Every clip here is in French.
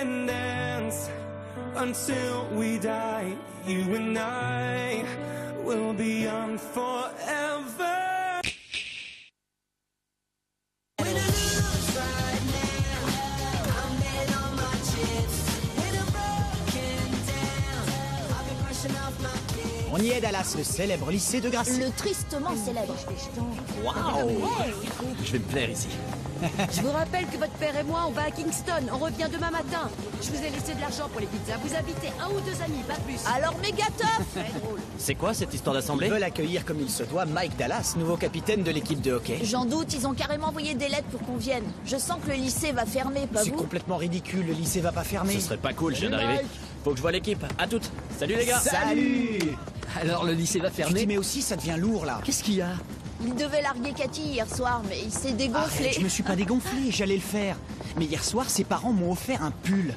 can dance until we die. You and I will be young forever. On y est, Dallas, le célèbre lycée de Gracie. Le tristement célèbre. Waouh! Je vais me plaire ici. Je vous rappelle que votre père et moi, on va à Kingston. On revient demain matin. Je vous ai laissé de l'argent pour les pizzas. Vous invitez un ou deux amis, pas plus. Alors méga top. Très drôle. C'est quoi cette histoire d'assemblée? Ils veulent accueillir comme il se doit Mike Dallas, nouveau capitaine de l'équipe de hockey. J'en doute, ils ont carrément envoyé des lettres pour qu'on vienne. Je sens que le lycée va fermer, pas C'est vous? complètement ridicule, le lycée va pas fermer. Ce serait pas cool, je viens d'arriver. Faut que je vois l'équipe. À toutes. Salut les gars. Salut! Alors le lycée va Tu fermer? dis mais aussi ça devient lourd là. Qu'est-ce qu'il y a? Il devait larguer Cathy hier soir, mais il s'est dégonflé. Arrête, je me suis pas dégonflé, j'allais le faire. Mais hier soir, ses parents m'ont offert un pull.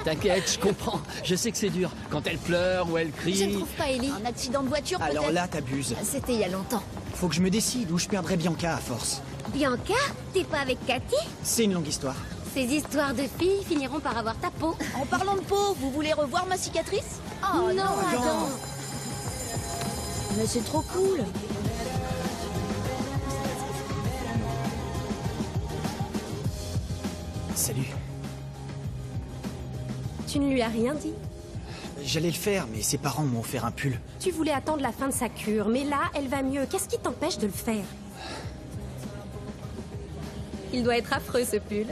T'inquiète, je comprends. Je sais que c'est dur. Quand elle pleure ou elle Je ne crie. trouve pas Ellie. Un accident de voiture peut-être? Alors là, t'abuses. C'était il y a longtemps. Faut que je me décide ou je perdrai Bianca à force. Bianca, t'es pas avec Cathy? C'est une longue histoire. Ces histoires de filles finiront par avoir ta peau. En parlant de peau, vous voulez revoir ma cicatrice? Oh non, Adam. Mais c'est trop cool. Salut. Tu ne lui as rien dit? J'allais le faire, mais ses parents m'ont offert un pull. Tu voulais attendre la fin de sa cure, mais là, elle va mieux. Qu'est-ce qui t'empêche de le faire? Il doit être affreux, ce pull.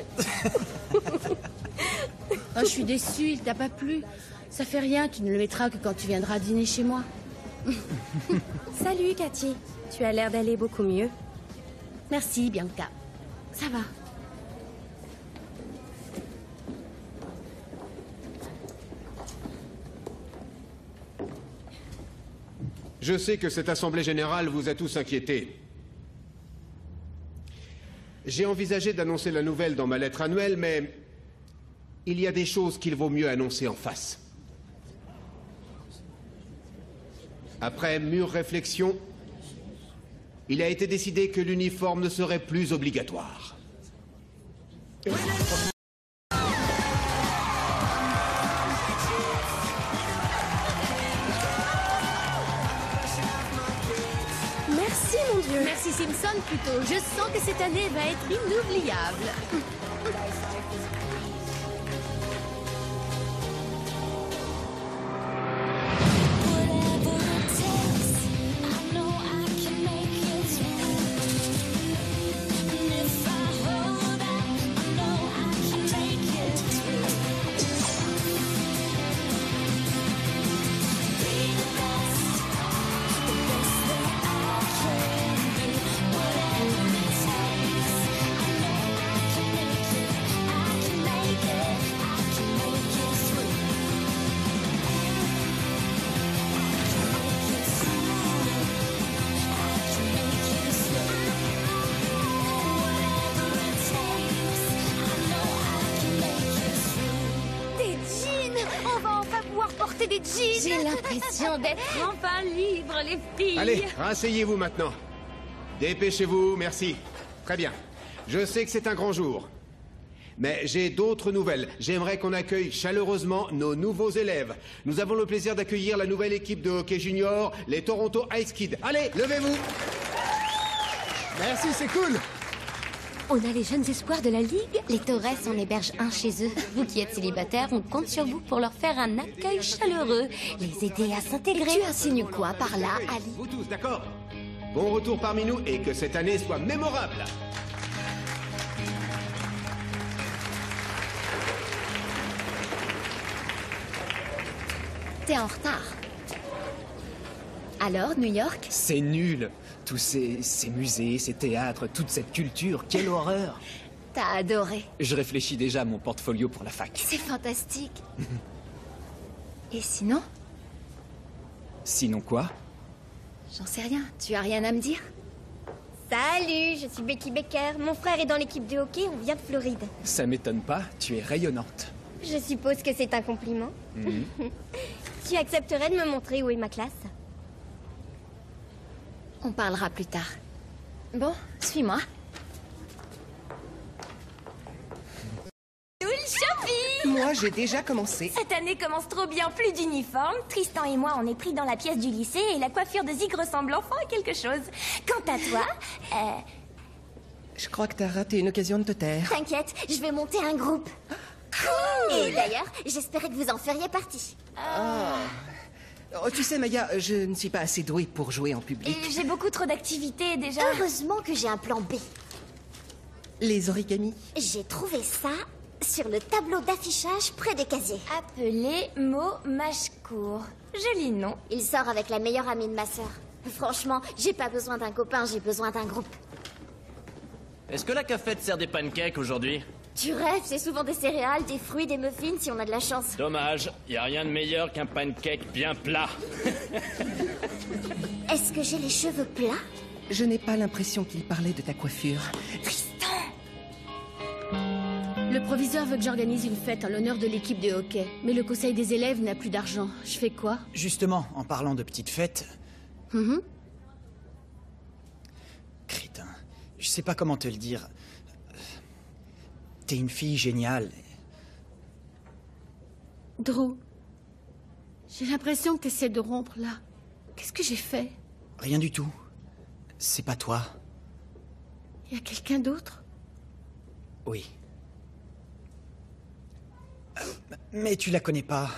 Oh, je suis déçue, il t'a pas plu. Ça fait rien, tu ne le mettras que quand tu viendras dîner chez moi. Salut, Cathy. Tu as l'air d'aller beaucoup mieux. Merci, Bianca. Ça va. Je sais que cette assemblée générale vous a tous inquiétés. J'ai envisagé d'annoncer la nouvelle dans ma lettre annuelle, mais il y a des choses qu'il vaut mieux annoncer en face. Après mûre réflexion, il a été décidé que l'uniforme ne serait plus obligatoire. Merci, mon Dieu. Merci Simpson plutôt. Je sens que cette année va être inoubliable. Des jeans. J'ai l'impression d'être enfin libre, les filles. Allez, rasseyez-vous maintenant. Dépêchez-vous, merci. Très bien. Je sais que c'est un grand jour. Mais j'ai d'autres nouvelles. J'aimerais qu'on accueille chaleureusement nos nouveaux élèves. Nous avons le plaisir d'accueillir la nouvelle équipe de hockey junior, les Toronto Ice Kids. Allez, levez-vous. Merci, c'est cool. On a les jeunes espoirs de la Ligue. Les Torres en hébergent un chez eux. Vous qui êtes célibataires, on compte sur vous pour leur faire un accueil chaleureux. Les aider à s'intégrer. Tu insinues quoi par là, Ali? Vous tous, d'accord? Bon retour parmi nous et que cette année soit mémorable. T'es en retard. Alors, New York? C'est nul. Tous ces musées, ces théâtres, toute cette culture, quelle horreur. T'as adoré. Je réfléchis déjà à mon portfolio pour la fac. C'est fantastique. Et sinon? Sinon quoi? J'en sais rien. Tu as rien à me dire? Salut, je suis Becky Becker. Mon frère est dans l'équipe de hockey, on vient de Floride. Ça m'étonne pas, tu es rayonnante. Je suppose que c'est un compliment. Tu accepterais de me montrer où est ma classe? On parlera plus tard. Bon, suis-moi. Où le Moi, j'ai déjà commencé. Cette année commence trop bien, plus d'uniforme. Tristan et moi, on est pris dans la pièce du lycée et la coiffure de Zig ressemble enfin à quelque chose. Quant à toi, Je crois que t'as raté une occasion de te taire. T'inquiète, je vais monter un groupe. Cool. Et d'ailleurs, j'espérais que vous en feriez partie. Oh, tu sais, Maya, je ne suis pas assez douée pour jouer en public. j'ai beaucoup trop d'activités déjà. Heureusement que j'ai un plan B. Les origamis. J'ai trouvé ça sur le tableau d'affichage près des casiers. Appelé Mo Mashkour. Joli nom. Il sort avec la meilleure amie de ma sœur. Franchement, j'ai pas besoin d'un copain, j'ai besoin d'un groupe. Est-ce que la cafette sert des pancakes aujourd'hui? Tu rêves, c'est souvent des céréales, des fruits, des muffins si on a de la chance. Dommage, y a rien de meilleur qu'un pancake bien plat. Est-ce que j'ai les cheveux plats? Je n'ai pas l'impression qu'il parlait de ta coiffure. Le proviseur veut que j'organise une fête en l'honneur de l'équipe de hockey. Mais le conseil des élèves n'a plus d'argent. Je fais quoi? Justement, en parlant de petites fêtes... Crétin, je sais pas comment te le dire. T'es une fille géniale. Drew, j'ai l'impression que t'essaies de rompre là. Qu'est-ce que j'ai fait? Rien du tout. C'est pas toi. Y a quelqu'un d'autre? Oui. Mais tu la connais pas.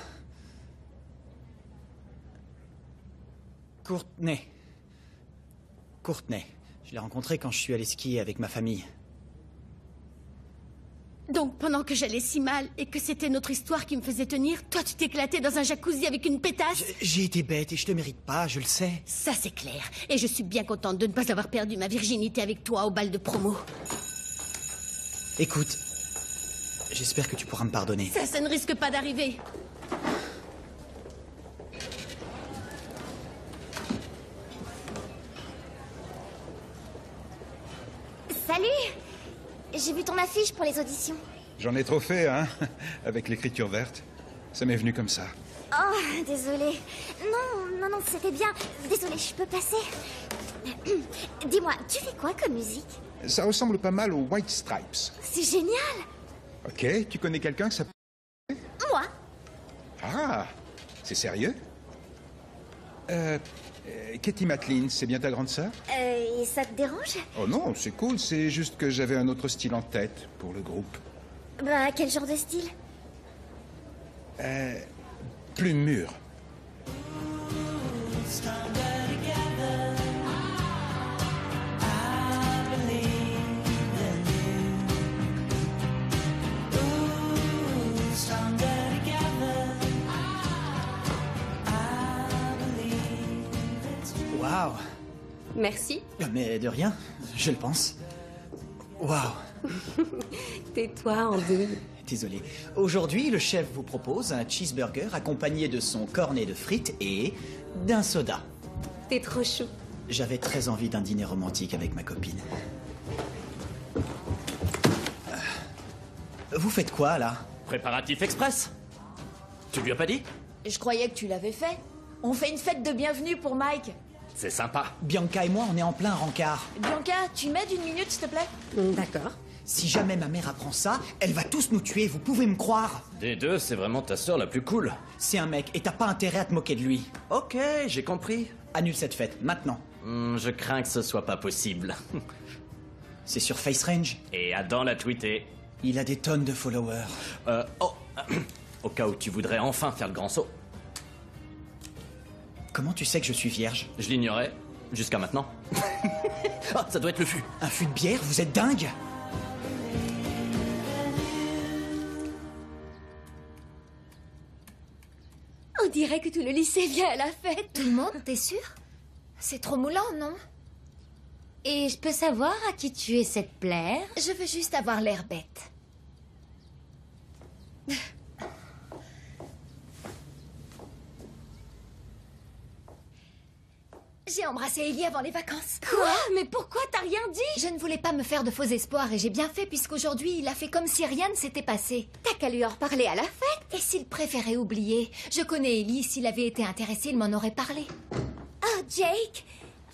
Courtney. Courtney. Je l'ai rencontrée quand je suis allé skier avec ma famille. Donc, pendant que j'allais si mal et que c'était notre histoire qui me faisait tenir, toi tu t'éclatais dans un jacuzzi avec une pétasse? J'ai été bête et je te mérite pas, je le sais. Ça c'est clair. Et je suis bien contente de ne pas avoir perdu ma virginité avec toi au bal de promo. Écoute, j'espère que tu pourras me pardonner. Ça ne risque pas d'arriver. Salut! J'ai vu ton affiche pour les auditions. J'en ai trop fait, hein, avec l'écriture verte. Ça m'est venu comme ça. Oh, désolée. Non, c'était bien. Désolée, je peux passer? Dis-moi, tu fais quoi comme musique? Ça ressemble pas mal aux White Stripes. C'est génial! Ok, tu connais quelqu'un que ça... Moi? Ah, c'est sérieux? Katie Matlin, c'est bien ta grande sœur? Et ça te dérange? Oh non, c'est cool, c'est juste que j'avais un autre style en tête pour le groupe. Bah, quel genre de style? Plus mûr. Waouh! Merci. Mais de rien, je le pense. Waouh! Tais-toi, Andy. Désolé. Aujourd'hui, le chef vous propose un cheeseburger accompagné de son cornet de frites et d'un soda. T'es trop chou. J'avais très envie d'un dîner romantique avec ma copine. Vous faites quoi, là? Préparatif express. Tu lui as pas dit? Je croyais que tu l'avais fait. On fait une fête de bienvenue pour Mike. C'est sympa. Bianca et moi, on est en plein rencard. Bianca, tu m'aides une minute, s'il te plaît? D'accord. Si jamais ma mère apprend ça, elle va tous nous tuer, vous pouvez me croire. Des deux, c'est vraiment ta sœur la plus cool. C'est un mec, et t'as pas intérêt à te moquer de lui. Ok, j'ai compris. Annule cette fête, maintenant. Je crains que ce soit pas possible. C'est sur FaceRange. Et Adam l'a tweeté. Il a des tonnes de followers. Au cas où tu voudrais enfin faire le grand saut. Comment tu sais que je suis vierge? Je l'ignorais, jusqu'à maintenant. Ah, ça doit être le fût. Un fût de bière? Vous êtes dingue? On dirait que tout le lycée vient à la fête. Tout le monde, t'es sûr? C'est trop moulant, non? Et je peux savoir à qui tu essaies de plaire? Je veux juste avoir l'air bête. J'ai embrassé Ellie avant les vacances. Quoi? Mais pourquoi t'as rien dit? Je ne voulais pas me faire de faux espoirs et j'ai bien fait puisqu'aujourd'hui il a fait comme si rien ne s'était passé. T'as qu'à lui en reparler à la fête. Et s'il préférait oublier? Je connais Ellie, s'il avait été intéressé, il m'en aurait parlé. Oh, Jake!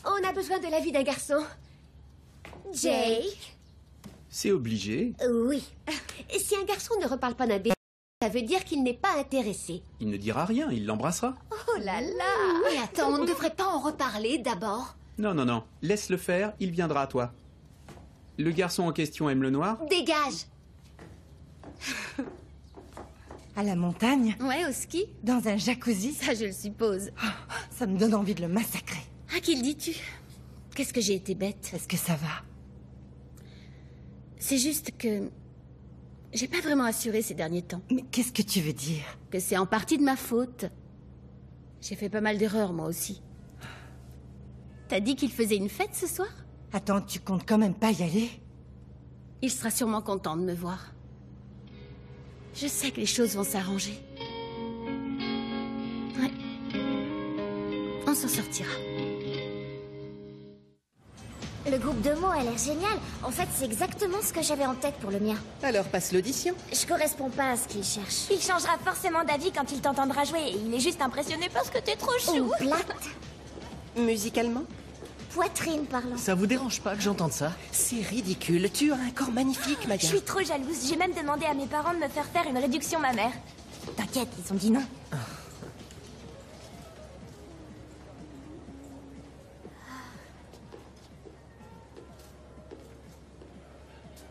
On a besoin de l'avis d'un garçon. Jake? C'est obligé. Oui. Si un garçon ne reparle pas d'un bébé Ça veut dire qu'il n'est pas intéressé. Il ne dira rien, il l'embrassera. Oh là là! Mais attends, on ne devrait pas en reparler d'abord? Non, non, non. Laisse-le faire, il viendra à toi. Le garçon en question aime le noir? Dégage! À la montagne? Ouais, au ski. Dans un jacuzzi? Ça, je le suppose. Oh, ça me donne envie de le massacrer. À qui le dis-tu? Qu'est-ce que j'ai été bête. Est-ce que ça va? C'est juste que... j'ai pas vraiment assuré ces derniers temps. Mais qu'est-ce que tu veux dire? Que c'est en partie de ma faute. J'ai fait pas mal d'erreurs, moi aussi. T'as dit qu'il faisait une fête ce soir? Attends, tu comptes quand même pas y aller? Il sera sûrement content de me voir. Je sais que les choses vont s'arranger. Ouais. On s'en sortira. Le groupe de mots a l'air génial. En fait, c'est exactement ce que j'avais en tête pour le mien. Alors passe l'audition. Je corresponds pas à ce qu'il cherche. Il changera forcément d'avis quand il t'entendra jouer. Et il est juste impressionné parce que t'es trop chou. Ou plate. Musicalement? Poitrine parlant. Ça vous dérange pas que j'entende ça? C'est ridicule. Tu as un corps magnifique, Maya. Je suis trop jalouse. J'ai même demandé à mes parents de me faire une réduction mammaire. T'inquiète, ils ont dit non.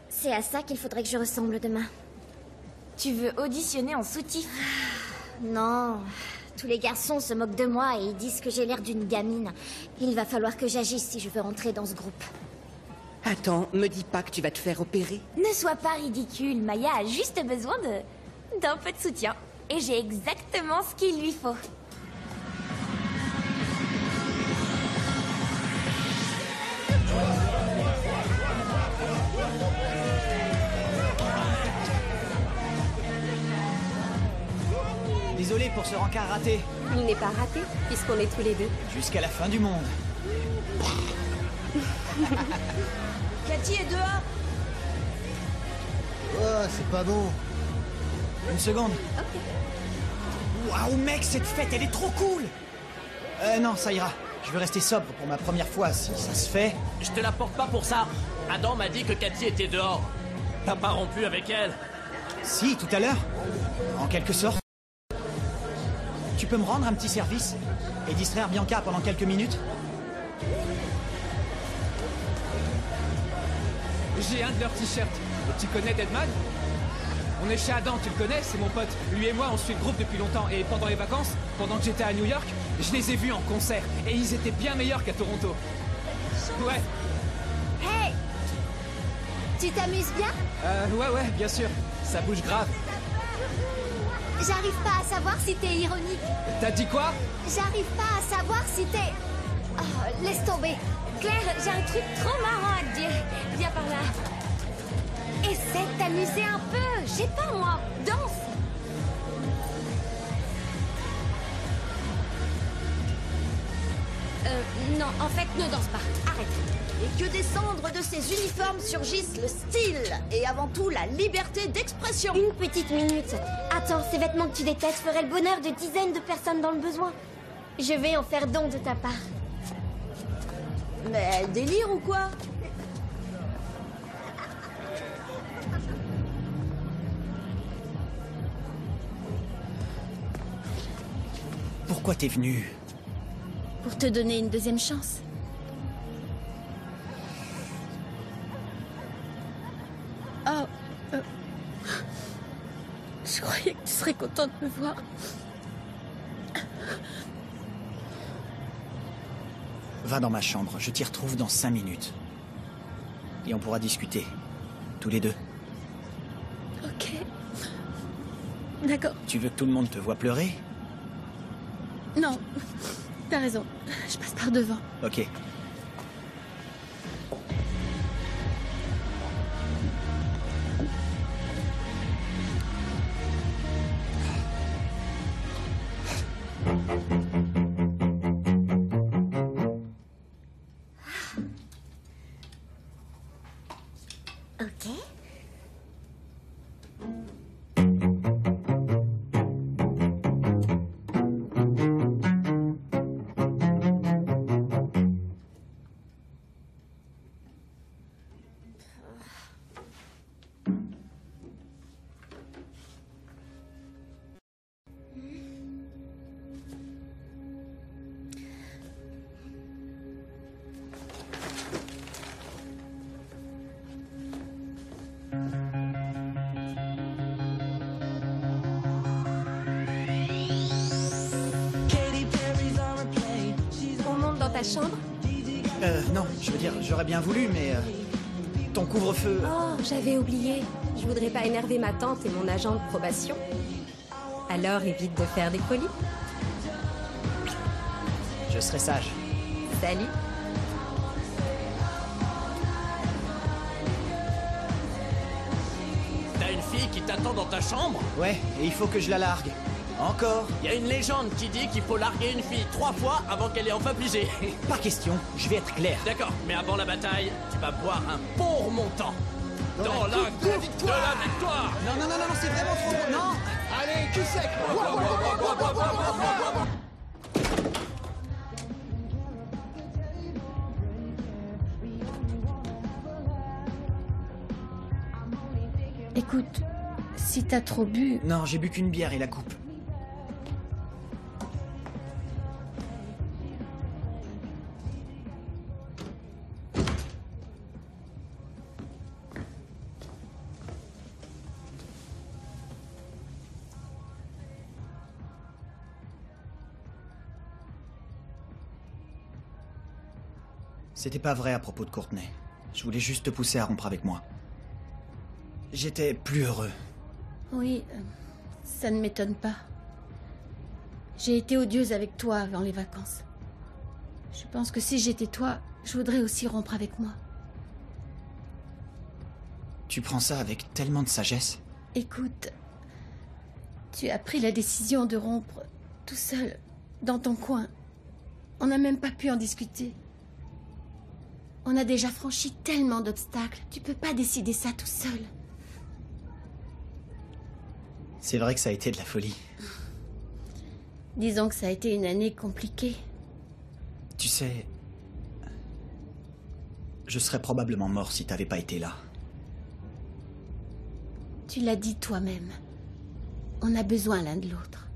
C'est à ça qu'il faudrait que je ressemble demain. Tu veux auditionner en soutif? Non. Tous les garçons se moquent de moi et ils disent que j'ai l'air d'une gamine. Il va falloir que j'agisse si je veux rentrer dans ce groupe. Attends, me dis pas que tu vas te faire opérer. Ne sois pas ridicule. Maya a juste besoin d'un peu de soutien. Et j'ai exactement ce qu'il lui faut. Désolé pour ce rencard raté. Il n'est pas raté, puisqu'on est tous les deux. Jusqu'à la fin du monde. Cathy est dehors. Oh, c'est pas bon. Une seconde. Ok. Waouh, mec, cette fête, elle est trop cool. Non, ça ira. Je vais rester sobre pour ma première fois, si ça se fait. Je te la porte pas pour ça. Adam m'a dit que Cathy était dehors. T'as pas rompu avec elle? Si, tout à l'heure. En quelque sorte. Tu peux me rendre un petit service et distraire Bianca pendant quelques minutes? J'ai un de leurs t-shirts. Tu connais Deadman? On est chez Adam, tu le connais, c'est mon pote. Lui et moi, on suit le groupe depuis longtemps. Et pendant les vacances, pendant que j'étais à New York, je les ai vus en concert. Et ils étaient bien meilleurs qu'à Toronto. Ouais. Hey! Tu t'amuses bien? Ouais, bien sûr. Ça bouge grave. J'arrive pas à savoir si t'es ironique. T'as dit quoi? J'arrive pas à savoir si t'es... Oh, laisse tomber. Claire, j'ai un truc trop marrant à te dire. Viens par là. Essaie de t'amuser un peu. Je sais pas moi. Danse. Non, en fait, ne danse pas. Arrête. Et que des cendres de ces uniformes surgissent le style et avant tout la liberté d'expression. Une petite minute. Attends, ces vêtements que tu détestes feraient le bonheur de dizaines de personnes dans le besoin. Je vais en faire don de ta part. Mais délire ou quoi? Pourquoi t'es venu? Pour te donner une deuxième chance. Oh, je croyais que tu serais content de me voir. Va dans ma chambre, je t'y retrouve dans 5 minutes. Et on pourra discuter. Tous les deux. Ok. D'accord. Tu veux que tout le monde te voie pleurer? Non. T'as raison. Je passe par devant. Ok. Ok. chambre? Non, je veux dire, j'aurais bien voulu, mais... ton couvre-feu... Oh, j'avais oublié. Je voudrais pas énerver ma tante et mon agent de probation. Alors évite de faire des folies. Je serai sage. Salut. T'as une fille qui t'attend dans ta chambre? Ouais, et il faut que je la largue. Encore? Il y a une légende qui dit qu'il faut larguer une fille 3 fois avant qu'elle ait enfin pigé. Pas question, je vais être clair. D'accord, mais avant la bataille, tu vas boire un bon remontant. Dans la coupe de la victoire. Non, non, non, non, c'est vraiment trop bon. Non. Allez, cul sec. Écoute, si t'as trop bu... Non, j'ai bu qu'une bière et la coupe. C'était pas vrai à propos de Courtney. Je voulais juste te pousser à rompre avec moi. J'étais plus heureux. Oui, ça ne m'étonne pas. J'ai été odieuse avec toi avant les vacances. Je pense que si j'étais toi, je voudrais aussi rompre avec moi. Tu prends ça avec tellement de sagesse. Écoute, tu as pris la décision de rompre tout seul, dans ton coin. On n'a même pas pu en discuter. On a déjà franchi tellement d'obstacles. Tu peux pas décider ça tout seul. C'est vrai que ça a été de la folie. Disons que ça a été une année compliquée. Tu sais... Je serais probablement mort si t'avais pas été là. Tu l'as dit toi-même. On a besoin l'un de l'autre.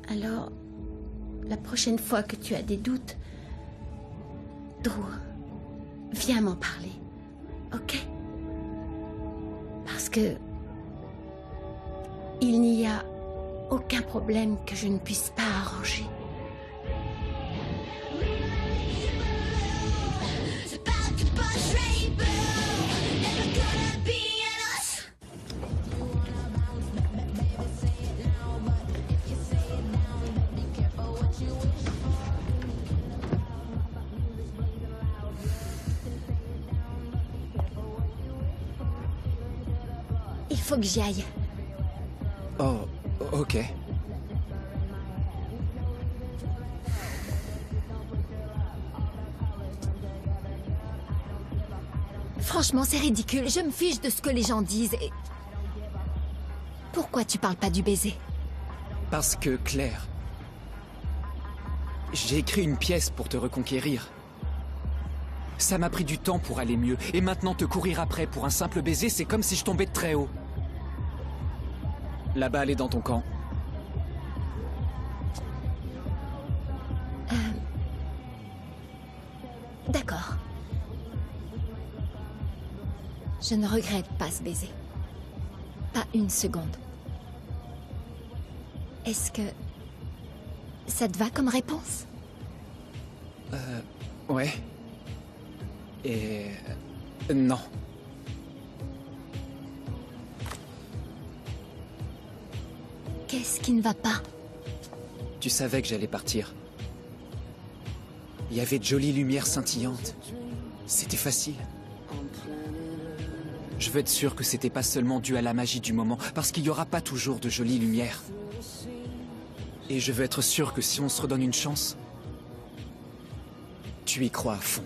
Alors, la prochaine fois que tu as des doutes, Drew, viens m'en parler, ok? Parce que il n'y a aucun problème que je ne puisse pas arranger. Il faut que j'y aille. Oh, ok. Franchement, c'est ridicule. Je me fiche de ce que les gens disent et... Pourquoi tu parles pas du baiser? Parce que, Claire, j'ai écrit une pièce pour te reconquérir. Ça m'a pris du temps pour aller mieux, et maintenant te courir après pour un simple baiser, c'est comme si je tombais de très haut. La balle est dans ton camp. D'accord. Je ne regrette pas ce baiser. Pas une seconde. Est-ce que... ça te va comme réponse? Ouais. Et... non. Qu'est-ce qui ne va pas? Tu savais que j'allais partir. Il y avait de jolies lumières scintillantes. C'était facile. Je veux être sûr que c'était pas seulement dû à la magie du moment, parce qu'il y aura pas toujours de jolies lumières. Et je veux être sûr que si on se redonne une chance, tu y crois à fond.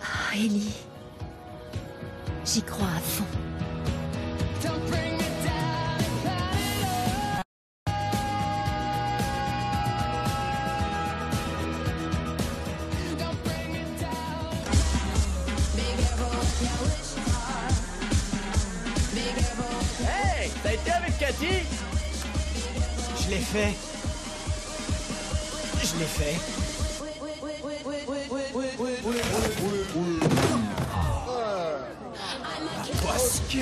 Ah, Ellie. J'y crois à fond. Hey, t'as été avec Cathy? Je l'ai fait. Je l'ai fait. Ok.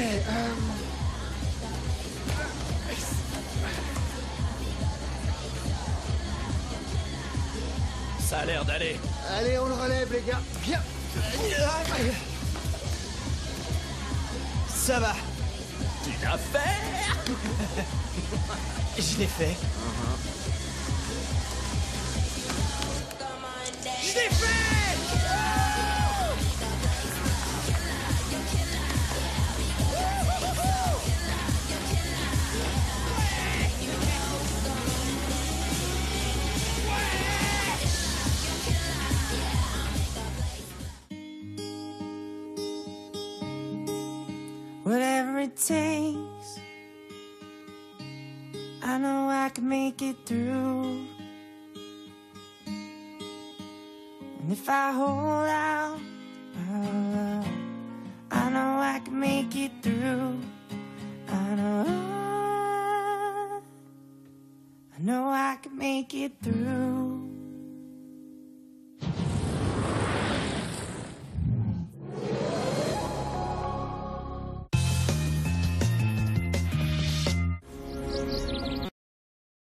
Ça a l'air d'aller. Allez, on le relève, les gars. Viens. Ça va. Tu l'as fait. Je l'ai fait. Je l'ai fait! Whatever it takes, I know I can make it through. And if I hold out, I know I can make it through. I know I can make it through.